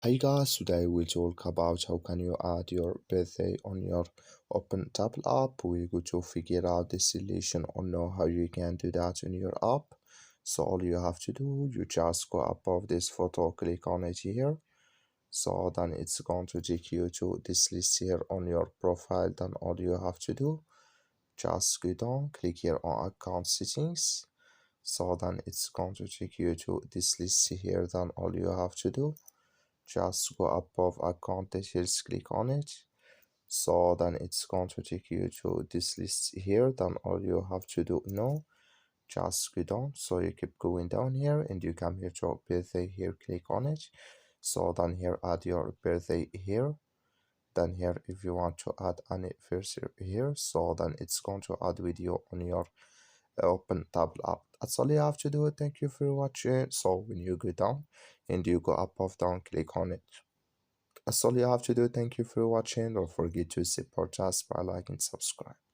Hey guys, today we'll talk about how can you add your birthday on your OpenTable app. We're going to figure out the solution or know how you can do that in your app. So all you have to do, you just go above this photo, click on it here. So then it's going to take you to this list here on your profile. Then all you have to do, just go down, click here on account settings. So then it's going to take you to this list here. Then all you have to do, just go above account details, click on it. So then it's going to take you to this list here. Then all you have to do now, just go down. So you keep going down here and you come here to birthday here, click on it. So then here add your birthday here. Then here if you want to add anniversary here, so then it's going to add video on your OpenTable app. That's all you have to do. Thank you for watching. So when you go down and you go above down, click on it. That's all you have to do. Thank you for watching. Don't forget to support us by liking and subscribe.